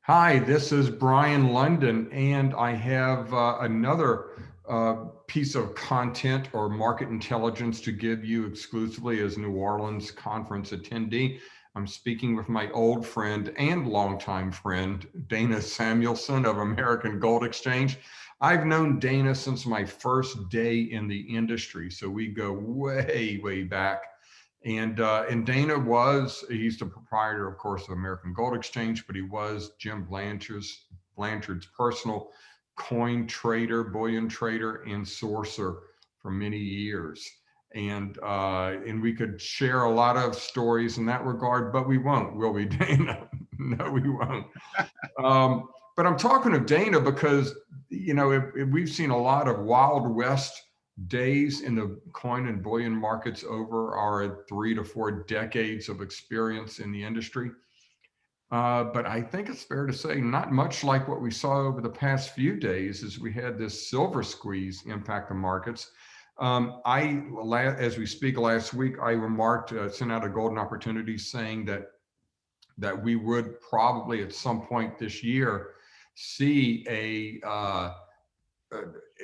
Hi, this is Brien Lundin, and I have another piece of content or market intelligence to give you exclusively as New Orleans conference attendee. I'm speaking with my old friend and longtime friend, Dana Samuelson of American Gold Exchange. I've known Dana since my first day in the industry, so we go way, way back. And Dana he's the proprietor, of course, of American Gold Exchange, but he was Jim Blanchard's personal coin trader, bullion trader, and sourcer for many years. And we could share a lot of stories in that regard, but we won't, will we, Dana? No, we won't. But I'm talking of Dana because, if we've seen a lot of Wild West days in the coin and bullion markets over our 3 to 4 decades of experience in the industry. But I think it's fair to say not much like what we saw over the past few days as we had this silver squeeze impact the markets. As we speak last week, I sent out a golden opportunity saying that we would probably at some point this year see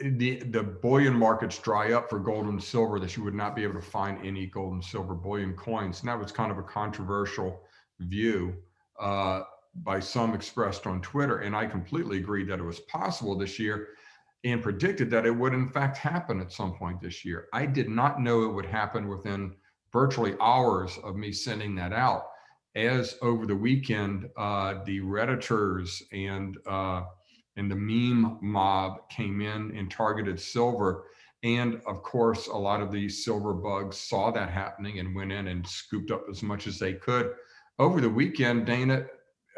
the bullion markets dry up for gold and silver, that you would not be able to find any gold and silver bullion coins. And that was kind of a controversial view by some expressed on Twitter. And I completely agreed that it was possible this year and predicted that it would in fact happen at some point this year. I did not know it would happen within virtually hours of me sending that out, as over the weekend, the Redditors and the meme mob came in and targeted silver. And of course, a lot of these silver bugs saw that happening and went in and scooped up as much as they could. Over the weekend, Dana,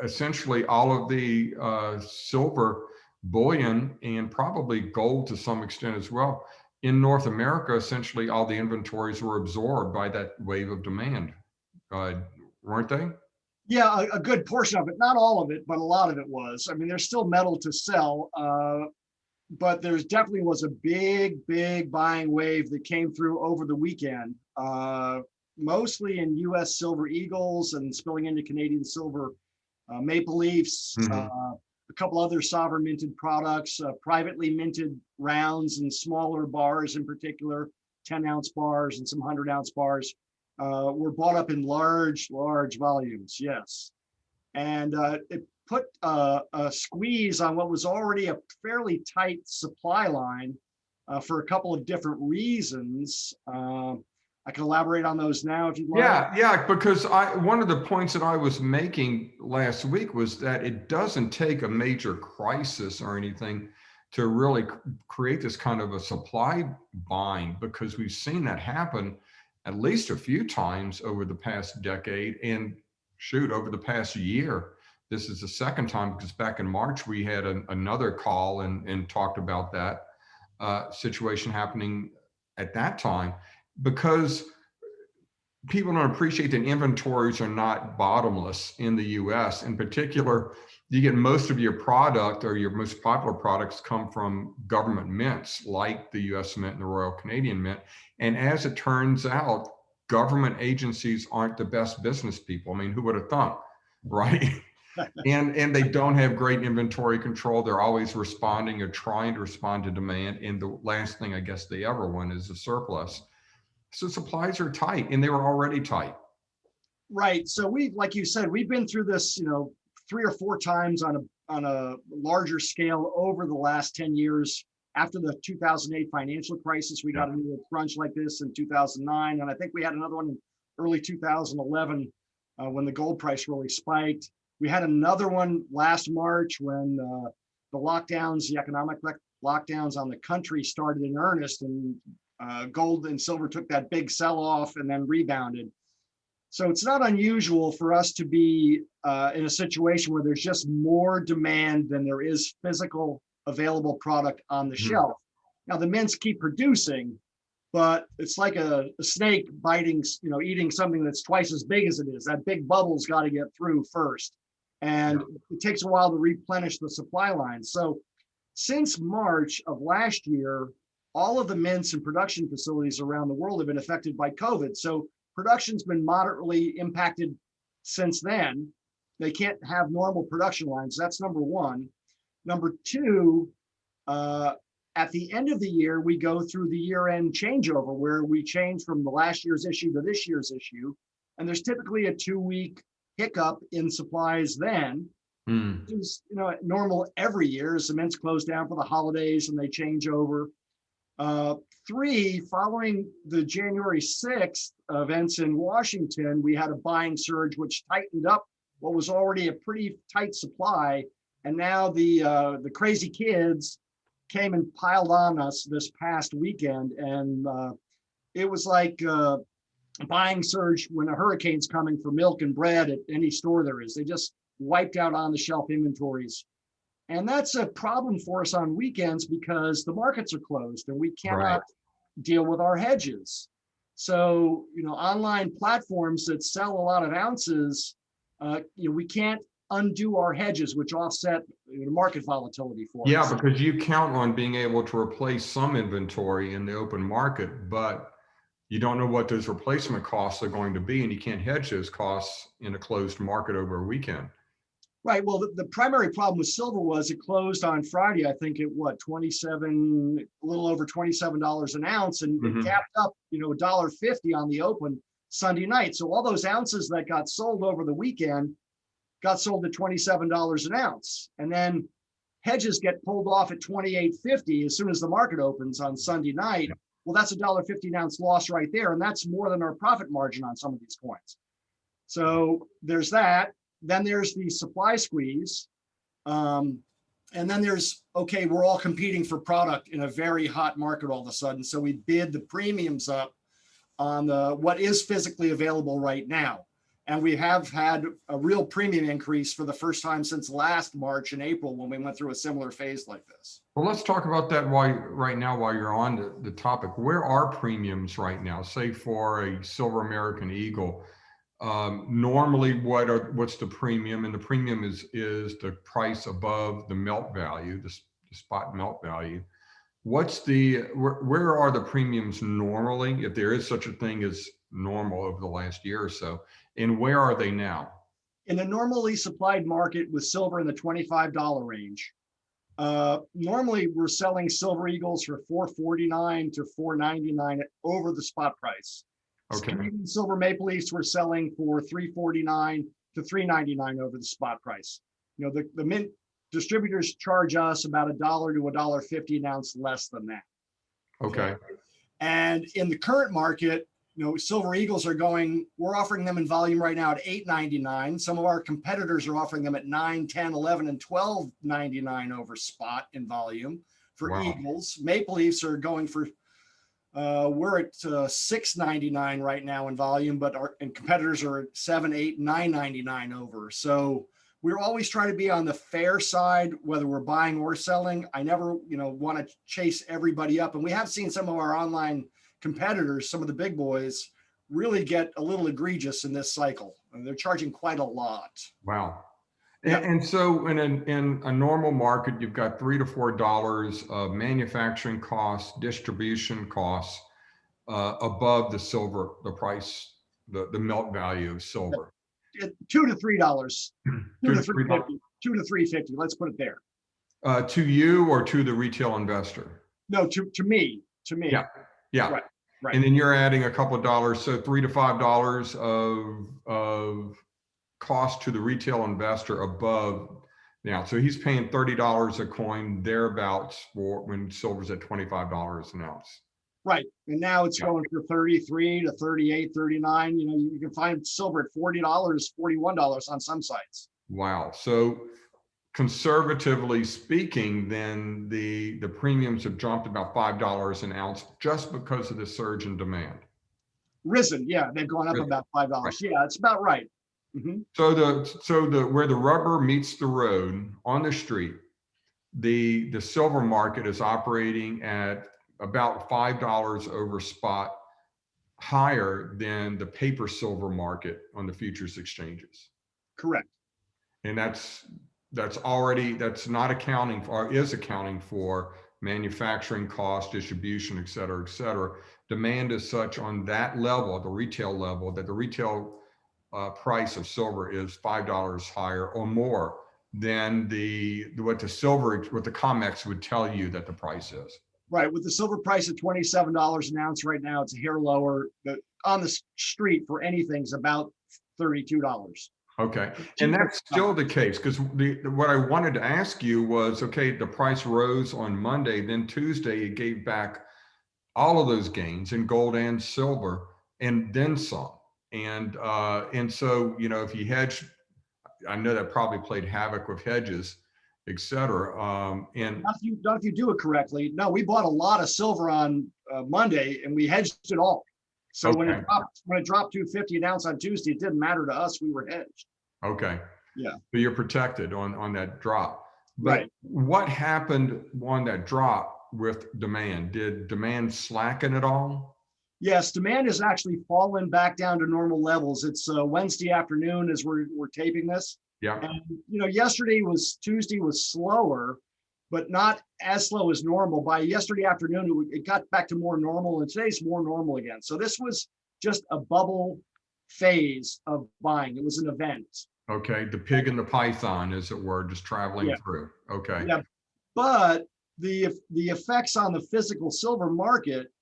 essentially all of the silver bullion and probably gold to some extent as well in North America, essentially all the inventories were absorbed by that wave of demand, weren't they? Yeah, a good portion of it, not all of it, but a lot of it was. I mean, there's still metal to sell, but there's definitely was a big buying wave that came through over the weekend, mostly in U.S. Silver Eagles and spilling into Canadian silver Maple Leafs, a couple other sovereign minted products, privately minted rounds and smaller bars in particular, 10-ounce bars and some 100-ounce bars. Were bought up in large volumes, yes. And it put a squeeze on what was already a fairly tight supply line for a couple of different reasons. I can elaborate on those now if you'd like. Yeah, because one of the points that I was making last week was that it doesn't take a major crisis or anything to really create this kind of a supply bind, because we've seen that happen at least a few times over the past decade, and over the past year. This is the second time, because back in March we had another call and talked about that situation happening at that time, because people don't appreciate that inventories are not bottomless in the US. In particular, you get most of your product, or your most popular products, come from government mints like the US Mint and the Royal Canadian Mint. And as it turns out, government agencies aren't the best business people. I mean, who would have thought, right? and they don't have great inventory control. They're always responding or trying to respond to demand. And the last thing I guess they ever want is a surplus. So supplies are tight, and they were already tight. Right. So like you said, we've been through this, 3 or 4 times on a larger scale over the last 10 years. After the 2008 financial crisis, we got into a crunch like this in 2009. And I think we had another one in early 2011 when the gold price really spiked. We had another one last March when the economic lockdowns on the country started in earnest, and gold and silver took that big sell-off and then rebounded. So it's not unusual for us to be in a situation where there's just more demand than there is physical available product on the shelf. Now the mints keep producing, but it's like a snake biting, eating something that's twice as big as it is. That big bubble's got to get through first. And it takes a while to replenish the supply line. So since March of last year, all of the mints and production facilities around the world have been affected by COVID. So production's been moderately impacted since then. They can't have normal production lines. That's number one. Number two, at the end of the year, we go through the year-end changeover where we change from the last year's issue to this year's issue. And there's typically a 2-week hiccup in supplies then. Is normal every year. Cement's closed down for the holidays and they change over. Three, following the January 6th events in Washington, we had a buying surge which tightened up what was already a pretty tight supply. And now the crazy kids came and piled on us this past weekend. And it was like a buying surge when a hurricane's coming for milk and bread at any store there is. They just wiped out on the shelf inventories. And that's a problem for us on weekends because the markets are closed and we cannot deal with our hedges. So, online platforms that sell a lot of ounces, we can't undo our hedges, which offset the market volatility for us. Yeah, because you count on being able to replace some inventory in the open market, but you don't know what those replacement costs are going to be, and you can't hedge those costs in a closed market over a weekend. Right. Well, the primary problem with silver was it closed on Friday, I think a little over $27 an ounce, and it gapped up, $1.50 on the open Sunday night. So all those ounces that got sold over the weekend got sold at $27 an ounce. And then hedges get pulled off at $28.50 as soon as the market opens on Sunday night. Well, that's a $1.50 an ounce loss right there. And that's more than our profit margin on some of these coins. So there's that. Then there's the supply squeeze. And then there's, we're all competing for product in a very hot market all of a sudden. So we bid the premiums up on what is physically available right now. And we have had a real premium increase for the first time since last March and April when we went through a similar phase like this. Well, let's talk about that while you're on the topic. Where are premiums right now? Say for a silver American Eagle. Normally, what's the premium? And the premium is the price above the melt value, the spot melt value. Where are the premiums normally, if there is such a thing as normal over the last year or so, and where are they now? In a normally supplied market with silver in the $25 range, normally we're selling silver eagles for $4.49 to $4.99 over the spot price. Okay. Canadian silver maple leafs we're selling for $3.49 to $3.99 over the spot price. The mint distributors charge us about $1 to $1.50 an ounce less than that. Okay. And in the current market, silver eagles we're offering them in volume right now at $8.99. Some of our competitors are offering them at $9, $10, $11, and $12.99 over spot in volume for eagles. Maple leafs are going for we're at $6.99 right now in volume, but our competitors are at $7, $8, $9.99 over. So we're always trying to be on the fair side, whether we're buying or selling. I never, want to chase everybody up. And we have seen some of our online competitors, some of the big boys, really get a little egregious in this cycle. And they're charging quite a lot. Wow. And so in a normal market, you've got $3 to $4 of manufacturing costs, distribution costs above the silver, the price, the melt value of silver. $2 to $3, $2 to $3.50, $2 to $3.50. Let's put it there. To you or to the retail investor? No, to me. Yeah. Right. And then you're adding a couple of dollars, so $3 to $5 of cost to the retail investor above now. So he's paying $30 a coin thereabouts for when silver's at $25 an ounce. Right. And now it's going for 33 to 38, 39. You can find silver at $40, $41 on some sites. Wow. So conservatively speaking, then the premiums have jumped about $5 an ounce just because of the surge in demand. Risen. Yeah. They've gone up about $5. Right. Yeah, it's about right. Mm-hmm. So where the rubber meets the road on the street, the silver market is operating at about $5 over spot, higher than the paper silver market on the futures exchanges. Correct. And that's not accounting for, or is accounting for manufacturing costs, distribution, et cetera, et cetera. Demand is such on that level, the retail level, that the retail price of silver is $5 higher or more than what the COMEX would tell you that the price is. Right, with the silver price at $27 an ounce right now, it's a hair lower. On the street for anything is about $32. Okay, and that's still the case, because what I wanted to ask you was, okay, the price rose on Monday, then Tuesday it gave back all of those gains in gold and silver, and then some. And so, if you hedge, I know that probably played havoc with hedges, et cetera. And Not if you do it correctly. No, we bought a lot of silver on Monday and we hedged it all. So when okay, it dropped 250 an ounce on Tuesday, it didn't matter to us. We were hedged. okay, Yeah. so you're protected on that drop. But Right. what happened on that drop with demand? Did demand slacken at all? Yes, demand has actually fallen back down to normal levels. It's Wednesday afternoon as we're taping this. Yeah. And Tuesday was slower, but not as slow as normal. By yesterday afternoon, it got back to more normal, and today's more normal again. So this was just a bubble phase of buying. It was an event. Okay, the pig and the python, as it were, just traveling Yeah. through. Okay. Yeah, but the effects on the physical silver market,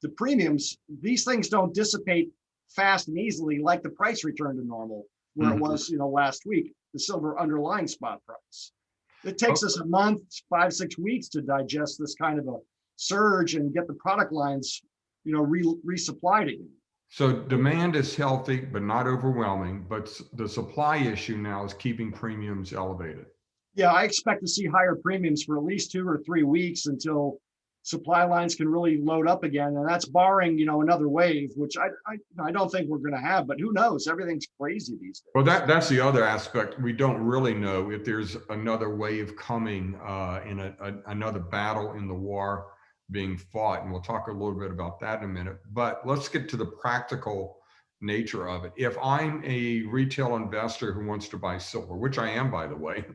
the premiums, these things don't dissipate fast and easily like the price return to normal, where it was, last week, the silver underlying spot price. It takes us a month, 5-6 weeks to digest this kind of a surge and get the product lines, resupplied again. So demand is healthy, but not overwhelming, but the supply issue now is keeping premiums elevated. Yeah, I expect to see higher premiums for at least 2 or 3 weeks until supply lines can really load up again. And that's barring, another wave, which I don't think we're going to have, but who knows? Everything's crazy these days. Well, that's the other aspect. We don't really know if there's another wave coming in another battle in the war being fought. And we'll talk a little bit about that in a minute. But let's get to the practical nature of it. If I'm a retail investor who wants to buy silver, which I am, by the way,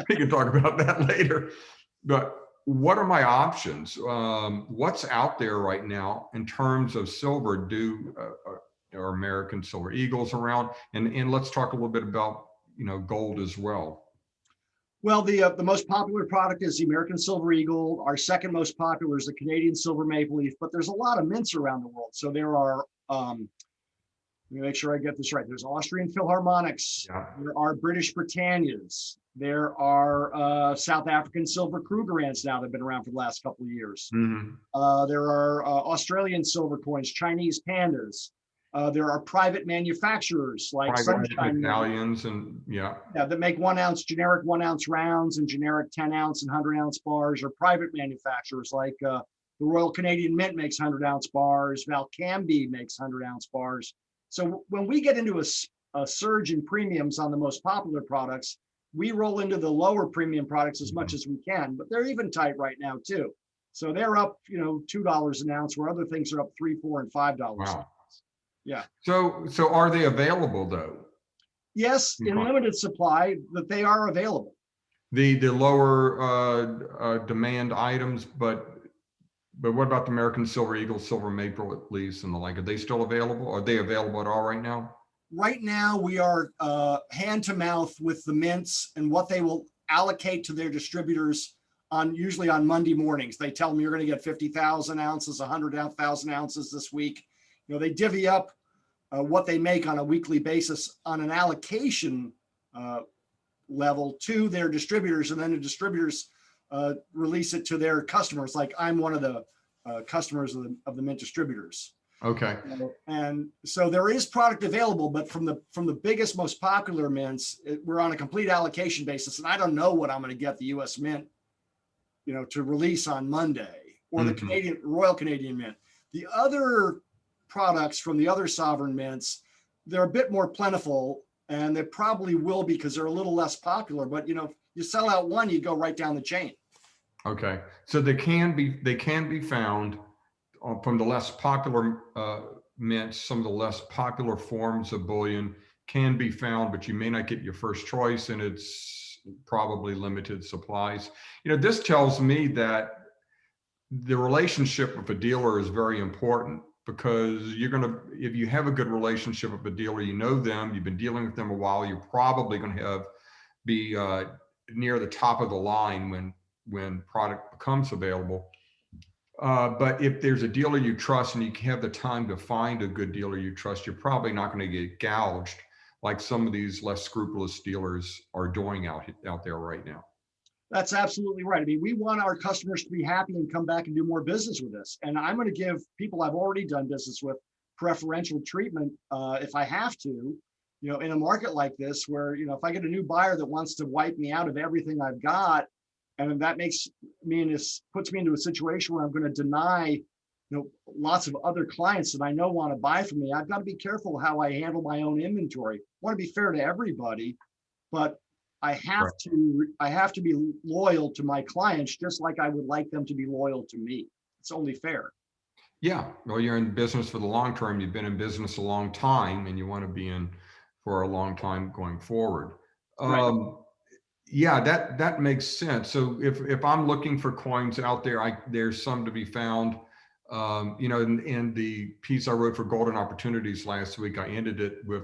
we can talk about that later. But what are my options? What's out there right now in terms of silver? Are American Silver Eagles around? And let's talk a little bit about gold as well. Well, the most popular product is the American Silver Eagle. Our second most popular is the Canadian Silver Maple Leaf, but there's a lot of mints around the world. So there are, let me make sure I get this right. There's Austrian Philharmonics. Yeah. There are British Britannias. There are South African Silver Krugerrands now that have been around for the last couple of years. Mm-hmm. There are Australian silver coins, Chinese pandas. There are private manufacturers like Sunshine Italians that make generic 1 ounce rounds and generic 10 ounce and 100 ounce bars, or private manufacturers like the Royal Canadian Mint makes 100 ounce bars, Valcambi makes 100 ounce bars. So when we get into a surge in premiums on the most popular products, we roll into the lower premium products as much as we can, but they're even tight right now too. So they're up, $2 an ounce, where other things are up $3, $4, and $5. Wow. Yeah. So are they available though? Yes, in limited supply, but they are available. The lower demand items, but what about the American Silver Eagle, Silver Maple Leafs, and the like? Are they still available? Are they available at all right now? Right now, we are hand to mouth with the mints and what they will allocate to their distributors usually on Monday mornings. They tell them you're going to get 50,000 ounces, 100,000 ounces this week. They divvy up what they make on a weekly basis on an allocation level to their distributors, and then the distributors release it to their customers. Like I'm one of the customers of the mint distributors. Okay. And so there is product available, but from the biggest, most popular mints, we're on a complete allocation basis, and I don't know what I'm going to get the U.S. Mint, to release on Monday, or the Royal Canadian Mint. The other products from the other sovereign mints, they're a bit more plentiful, and they probably will be because they're a little less popular. But you sell out one, you go right down the chain. Okay, so they can be found from the less popular mints. Some of the less popular forms of bullion can be found, but you may not get your first choice, and it's probably limited supplies. This tells me that the relationship with a dealer is very important. because if you have a good relationship with a dealer, you know them, you've been dealing with them a while, you're probably going to be near the top of the line when product becomes available. But if there's a dealer you trust and you have the time to find a good dealer you trust, you're probably not going to get gouged like some of these less scrupulous dealers are doing out there right now. That's absolutely right. I mean, we want our customers to be happy and come back and do more business with us. And I'm going to give people I've already done business with preferential treatment if I have to, in a market like this where, if I get a new buyer that wants to wipe me out of everything I've got, and that puts me into a situation where I'm going to deny, lots of other clients that I know want to buy from me. I've got to be careful how I handle my own inventory. I want to be fair to everybody, but I have to be loyal to my clients, just like I would like them to be loyal to me. It's only fair. Yeah. Well, you're in business for the long term. You've been in business a long time and you want to be in for a long time going forward. Right. Yeah, that makes sense. So if I'm looking for coins out there, there's some to be found. In the piece I wrote for Golden Opportunities last week, I ended it with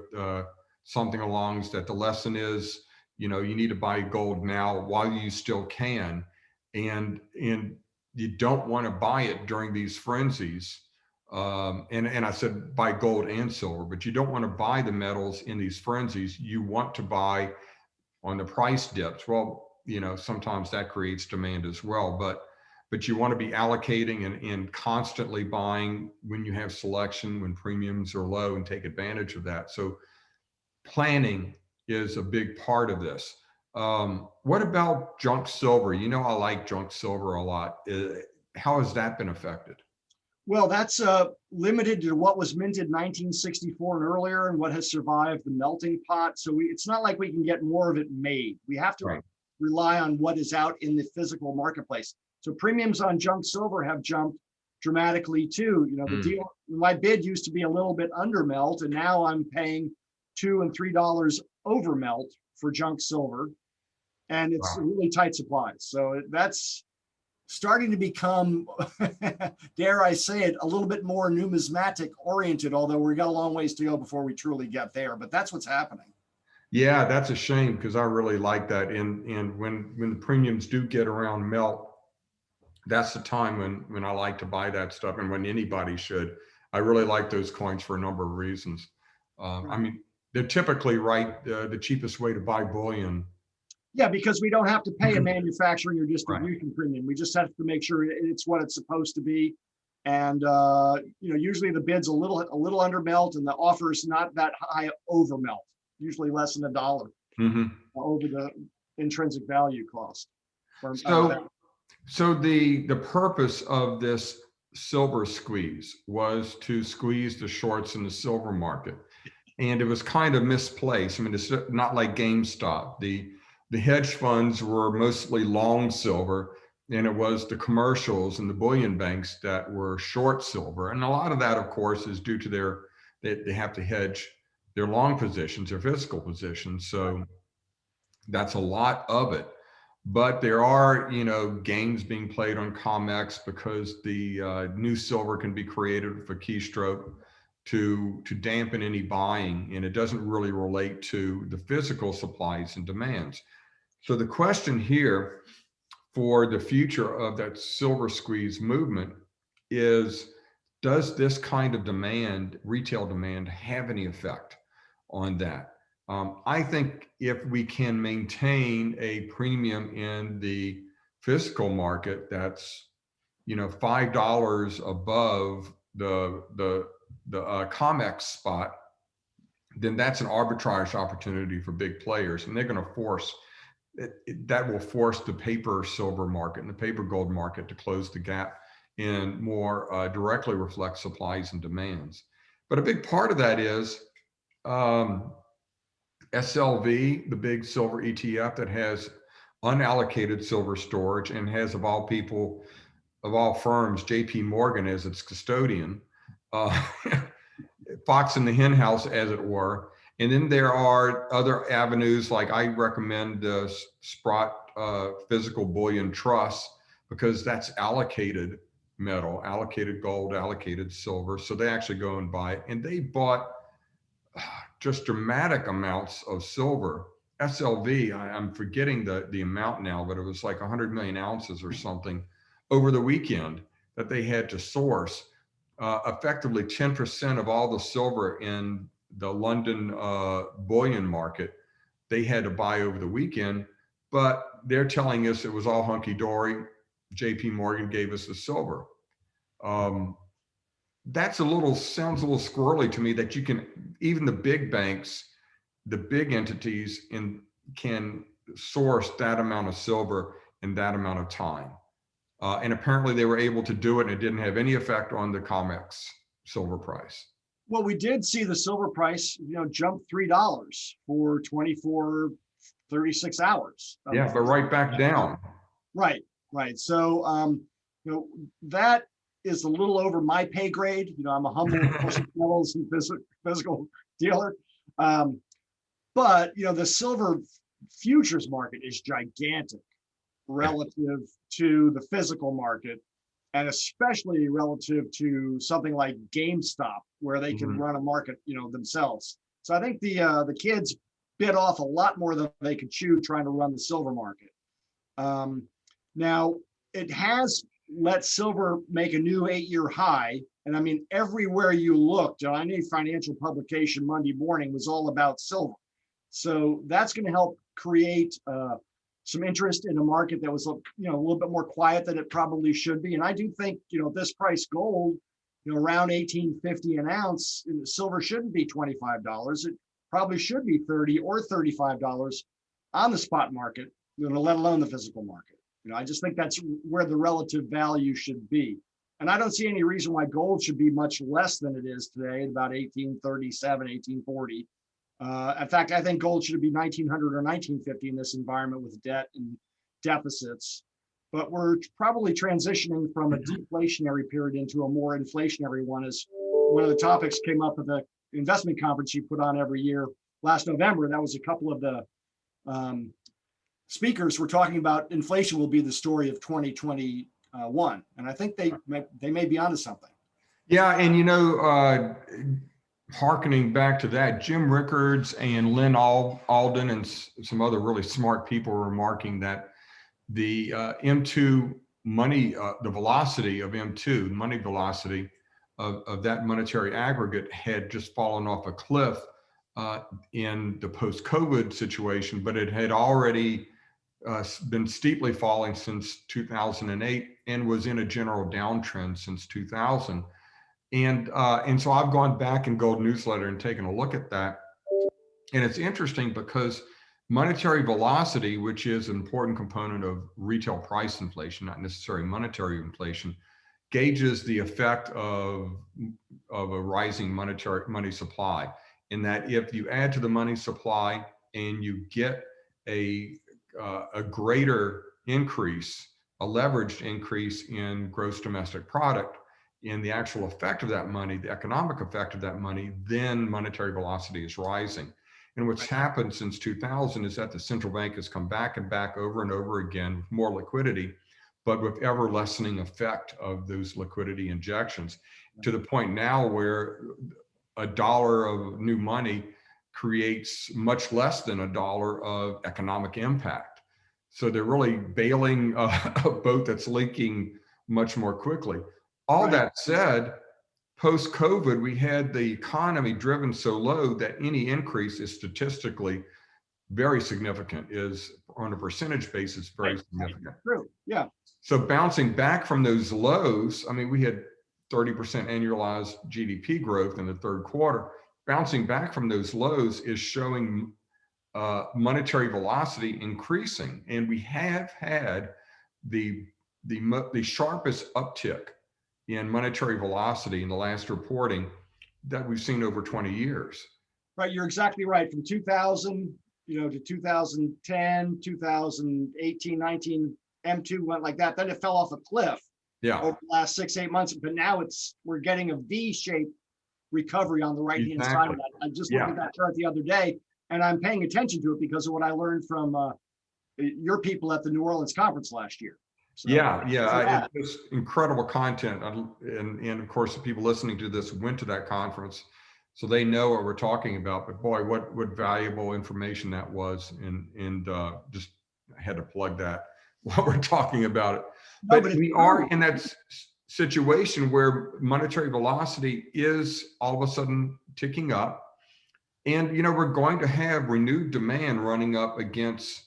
something along that the lesson is, you need to buy gold now while you still can, and you don't want to buy it during these frenzies. And I said buy gold and silver, but you don't want to buy the metals in these frenzies. You want to buy on the price dips. Well, sometimes that creates demand as well, but you want to be allocating and constantly buying when you have selection, when premiums are low, and take advantage of that. So planning is a big part of this. What about junk silver? I like junk silver a lot. How has that been affected? Well, that's limited to what was minted 1964 and earlier and what has survived the melting pot. So it's not like we can get more of it made. We have to rely on what is out in the physical marketplace. So premiums on junk silver have jumped dramatically too. My bid used to be a little bit under melt, and now I'm paying $2 and $3 over melt for junk silver, and it's really tight supplies. So that's starting to become, dare I say it, a little bit more numismatic oriented, although we've got a long ways to go before we truly get there, but that's what's happening. Yeah, that's a shame because I really like that. And when the premiums do get around melt, that's the time when I like to buy that stuff, and when anybody should. I really like those coins for a number of reasons. I mean, they're typically the cheapest way to buy bullion. Yeah, because we don't have to pay a manufacturing or distribution premium. We just have to make sure it's what it's supposed to be. And usually the bid's a little under melt, and the offer's not that high over melt. Usually less than $1 over the intrinsic value cost. So the purpose of this silver squeeze was to squeeze the shorts in the silver market, and it was kind of misplaced. I mean, it's not like GameStop. The hedge funds were mostly long silver, and it was the commercials and the bullion banks that were short silver. And a lot of that, of course, is due to they have to hedge their long positions, their physical positions. So that's a lot of it. But there are, games being played on COMEX because the new silver can be created with a keystroke to dampen any buying, and it doesn't really relate to the physical supplies and demands. So the question here for the future of that silver squeeze movement is, does this kind of demand, retail demand, have any effect on that? I think if we can maintain a premium in the physical market that's, $5 above the COMEX spot, then that's an arbitrage opportunity for big players, and they're going to force that will force the paper silver market and the paper gold market to close the gap and more directly reflect supplies and demands. But a big part of that is SLV, the big silver ETF that has unallocated silver storage and has, of all people, of all firms, JP Morgan as its custodian, Fox in the hen house, as it were. And then there are other avenues, like I recommend Sprott Physical Bullion Trust, because that's allocated metal, allocated gold, allocated silver. So they actually go and buy it. And they bought just dramatic amounts of silver. SLV, I'm forgetting the amount now, but it was like 100 million ounces or something over the weekend that they had to source. Effectively 10% of all the silver in the London bullion market, they had to buy over the weekend, but they're telling us it was all hunky-dory. JP Morgan gave us the silver. That's sounds a little squirrely to me that you can, even the big banks, the big entities can source that amount of silver in that amount of time. And apparently they were able to do it and it didn't have any effect on the COMEX silver price. Well, we did see the silver price, jump $3 for 24, 36 hours. Yeah, but right back down. Right, right. So, that is a little over my pay grade. I'm a humble person, physical dealer. But, the silver futures market is gigantic relative to the physical market, and especially relative to something like GameStop, where they can run a market, themselves. So I think the kids bit off a lot more than they could chew trying to run the silver market. Now, it has let silver make a new 8-year high. And I mean, everywhere you looked, any financial publication Monday morning was all about silver. So that's going to help create some interest in a market that was, a little bit more quiet than it probably should be. And I do think, this price gold, around 1850 an ounce, silver shouldn't be $25. It probably should be $30 or $35 on the spot market, let alone the physical market. I just think that's where the relative value should be. And I don't see any reason why gold should be much less than it is today, about 1837, 1840. In fact, I think gold should be 1900 or 1950 in this environment with debt and deficits. But we're probably transitioning from a deflationary period into a more inflationary one, as one of the topics came up at the investment conference you put on every year last November. That was a couple of the speakers were talking about inflation will be the story of 2021. And I think they may be onto something. Yeah, and hearkening back to that, Jim Rickards and Lynn Alden and some other really smart people were remarking that the M2 money, the velocity of M2, money velocity of that monetary aggregate had just fallen off a cliff in the post-COVID situation, but it had already been steeply falling since 2008 and was in a general downtrend since 2000. And so I've gone back in Gold Newsletter and taken a look at that. And it's interesting because monetary velocity, which is an important component of retail price inflation, not necessarily monetary inflation, gauges the effect of a rising money supply. In that if you add to the money supply and you get a greater increase, a leveraged increase in gross domestic product, in the actual effect of that money, the economic effect of that money, then monetary velocity is rising. And what's happened since 2000 is that the central bank has come back and back over and over again with more liquidity, but with ever lessening effect of those liquidity injections, to the point now where $1 of new money creates much less than $1 of economic impact. So they're really bailing a boat that's leaking much more quickly. All that said, post-COVID, we had the economy driven so low that any increase is statistically very significant, is on a percentage basis, very significant. True, yeah. So bouncing back from those lows, I mean, we had 30% annualized GDP growth in the third quarter. Bouncing back from those lows is showing monetary velocity increasing. And we have had the sharpest uptick in monetary velocity in the last reporting that we've seen over 20 years. Right, you're exactly right. From 2000, to 2010, 2018, 19, M2 went like that. Then it fell off a cliff over the last 6-8 months. But now we're getting a V-shaped recovery on the right-hand side of that. I just looked at that chart the other day, and I'm paying attention to it because of what I learned from your people at the New Orleans conference last year. So Yeah, for yeah, that, it's just incredible content, and of course, the people listening to this went to that conference, so they know what we're talking about. But boy, what valuable information that was, and just had to plug that while we're talking about it. no, But but it's we are true. in that situation where monetary velocity is all of a sudden ticking up. And we're going to have renewed demand running up against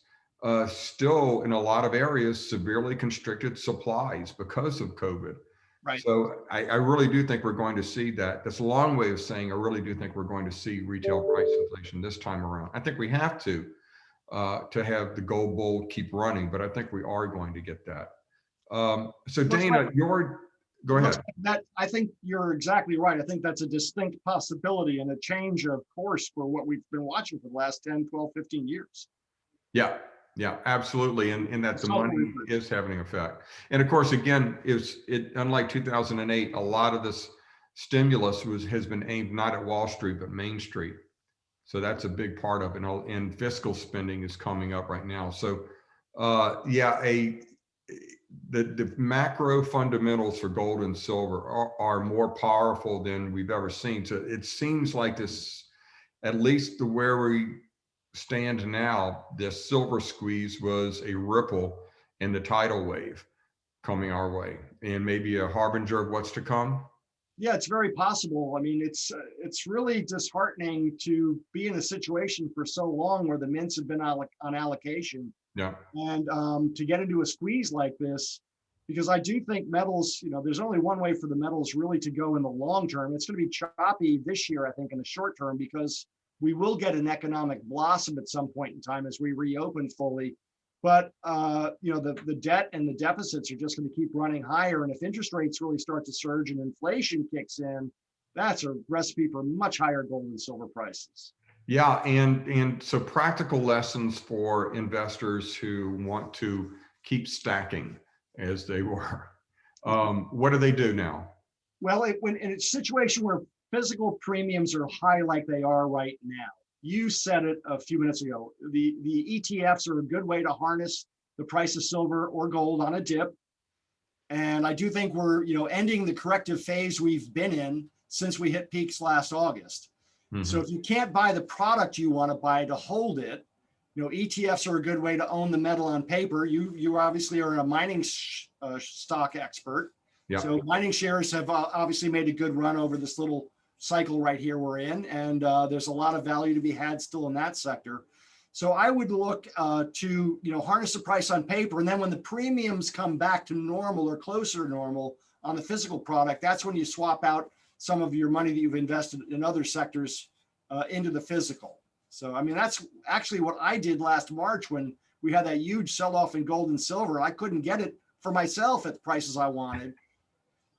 still in a lot of areas severely constricted supplies because of COVID. Right. So I really do think we're going to see that. That's a long way of saying I really do think we're going to see retail price inflation this time around. I think we have to have the gold bull keep running, but I think we are going to get that. So Looks like Dana, go looks ahead. like that. I think you're exactly right. I think that's a distinct possibility and a change of course for what we've been watching for the last 10, 12, 15 years. Yeah, yeah, absolutely. And that the Salt money reapers. is having an effect. And of course, again, unlike 2008, a lot of this stimulus has been aimed not at Wall Street, but Main Street. So that's a big part of it. And fiscal spending is coming up right now. So yeah, the macro fundamentals for gold and silver are more powerful than we've ever seen. So it seems like this, at least the where we stand now, this silver squeeze was a ripple in the tidal wave coming our way, and maybe a harbinger of what's to come. Yeah, it's very possible. I mean, it's really disheartening to be in a situation for so long where the mints have been on allocation, Yeah. and to get into a squeeze like this, because I do think metals, there's only one way for the metals really to go in the long term. It's going to be choppy this year, I think, in the short term, because we will get an economic blossom at some point in time as we reopen fully. But the debt and the deficits are just going to keep running higher. And if interest rates really start to surge and inflation kicks in, that's a recipe for much higher gold and silver prices. Yeah, and so practical lessons for investors who want to keep stacking as they were. What do they do now? Well, when in a situation where physical premiums are high like they are right now, you said it a few minutes ago, the ETFs are a good way to harness the price of silver or gold on a dip. And I do think we're, ending the corrective phase we've been in since we hit peaks last August. So if you can't buy the product you want to buy to hold it, ETFs are a good way to own the metal on paper. You obviously are a mining stock expert. Yeah. So mining shares have obviously made a good run over this little cycle right here we're in. And there's a lot of value to be had still in that sector. So I would look to, harness the price on paper. And then when the premiums come back to normal or closer to normal on the physical product, that's when you swap out some of your money that you've invested in other sectors into the physical. So, I mean, that's actually what I did last March when we had that huge sell-off in gold and silver. I couldn't get it for myself at the prices I wanted.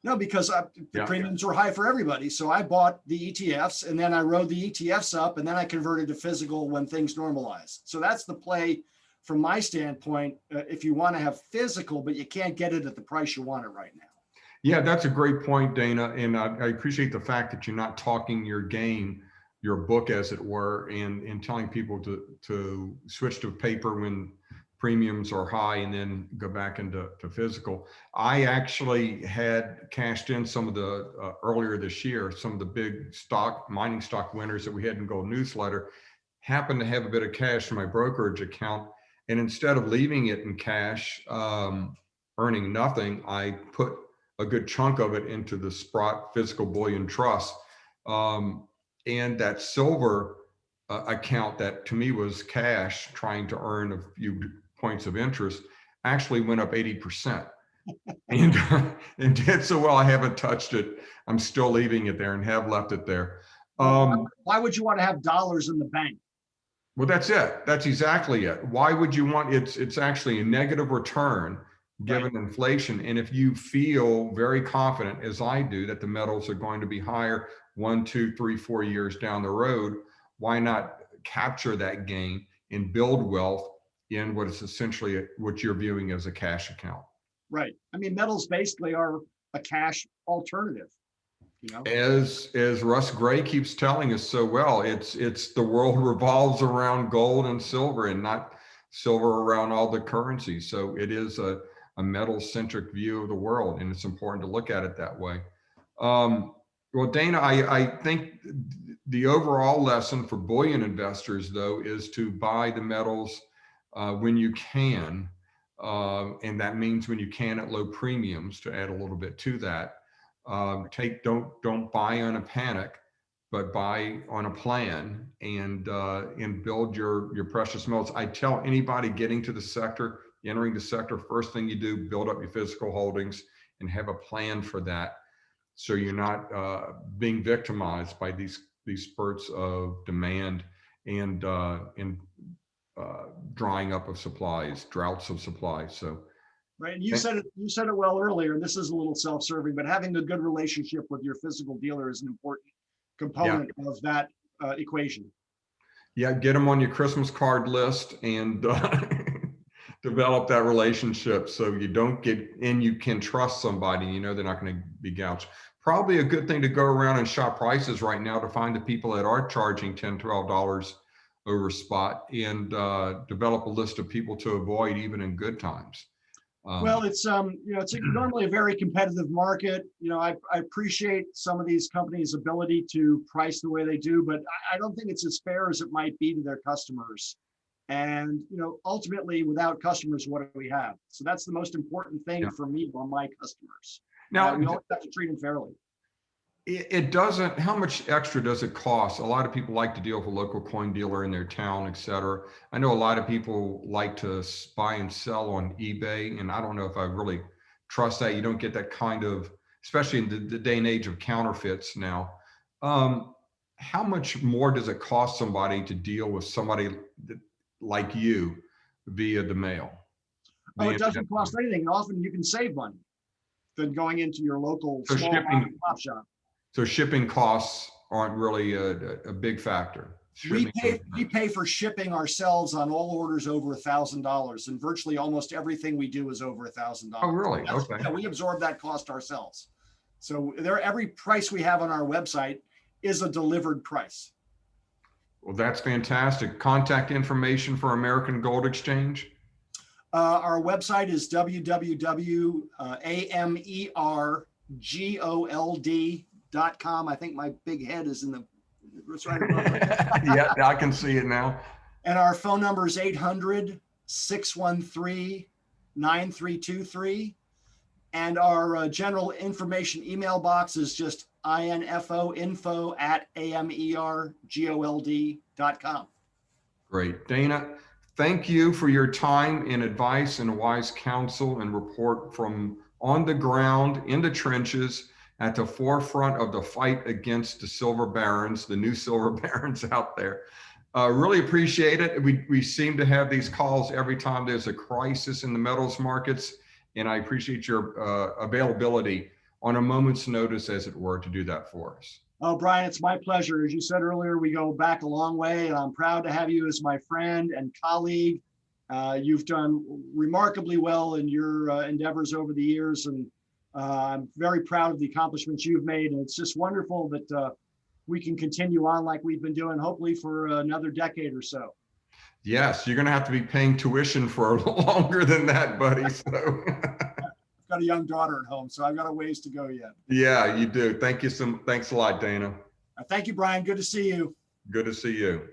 No, because the premiums were high for everybody. So I bought the ETFs and then I rode the ETFs up and then I converted to physical when things normalized. So that's the play from my standpoint. If you want to have physical, but you can't get it at the price you want it right now. Yeah, that's a great point, Dana. And I appreciate the fact that you're not talking your game, your book, as it were, and telling people to switch to paper when premiums are high and then go back into physical. I actually had cashed in some of the earlier this year, some of the big mining stock winners that we had in Gold Newsletter, happened to have a bit of cash in my brokerage account. And instead of leaving it in cash, earning nothing, I put a good chunk of it into the Sprott Physical Bullion Trust. And that silver account that to me was cash trying to earn a few points of interest actually went up 80%. and did so well, I haven't touched it. I'm still leaving it there and have left it there. Why would you want to have dollars in the bank? Well, that's it. That's exactly it. Why would you want it's actually a negative return given inflation. And if you feel very confident, as I do, that the metals are going to be higher 1, 2, 3, 4 years down the road, why not capture that gain and build wealth in what is essentially what you're viewing as a cash account? Right. I mean, metals basically are a cash alternative. As Russ Gray keeps telling us so well, it's the world revolves around gold and silver and not silver around all the currencies. So it is a a metal-centric view of the world, and it's important to look at it that way. Well, Dana, I think the overall lesson for bullion investors, though, is to buy the metals when you can, and that means when you can at low premiums. To add a little bit to that, don't buy on a panic, but buy on a plan, and build your precious metals. I tell anybody getting to the sector, entering the sector, first thing you do, build up your physical holdings and have a plan for that, so you're not being victimized by these spurts of demand and drying up of supplies, droughts of supplies. So, Right. And you said it well earlier, and this is a little self-serving, but having a good relationship with your physical dealer is an important component of that equation. Yeah, get them on your Christmas card list and develop that relationship, so you don't get in. You can trust somebody, you know they're not going to be gouged. Probably a good thing to go around and shop prices right now to find the people that are charging $10, $12 over spot, and develop a list of people to avoid even in good times. Well, it's it's normally a very competitive market. I appreciate some of these companies' ability to price the way they do, but I don't think it's as fair as it might be to their customers. And ultimately, without customers, what do we have? So that's the most important thing for me on my customers. Now, we always have to treat them fairly. It doesn't, how much extra does it cost? A lot of people like to deal with a local coin dealer in their town, et cetera. I know a lot of people like to buy and sell on eBay, and I don't know if I really trust that. You don't get that kind of, especially in the day and age of counterfeits now. How much more does it cost somebody to deal with somebody like you via the mail? Oh, it doesn't cost anything. Often you can save money than going into your local small mom-and-pop shop. So shipping costs aren't really a big factor. We pay for shipping ourselves on all orders over $1,000, and virtually almost everything we do is over $1,000. Oh, really? Okay. Yeah, we absorb that cost ourselves. So every price we have on our website is a delivered price. Well, that's fantastic. Contact information for American Gold Exchange? Our website is www.amergold.com. I think my big head is in the, it's right above it. Yeah, I can see it now. And our phone number is 800-613-9323. And our general information email box is just info@amergold.com. Great. Dana, thank you for your time and advice and wise counsel and report from on the ground, in the trenches, at the forefront of the fight against the silver barons, the new silver barons out there. Really appreciate it. We seem to have these calls every time there's a crisis in the metals markets, and I appreciate your availability on a moment's notice, as it were, to do that for us. Oh, Brien, it's my pleasure. As you said earlier, we go back a long way, and I'm proud to have you as my friend and colleague. You've done remarkably well in your endeavors over the years, and I'm very proud of the accomplishments you've made. And it's just wonderful that we can continue on like we've been doing, hopefully for another decade or so. Yes, you're going to have to be paying tuition for longer than that, buddy. So. I've got a young daughter at home, so I've got a ways to go yet. Yeah, you do. Thanks a lot, Dana. Thank you, Brien. Good to see you. Good to see you.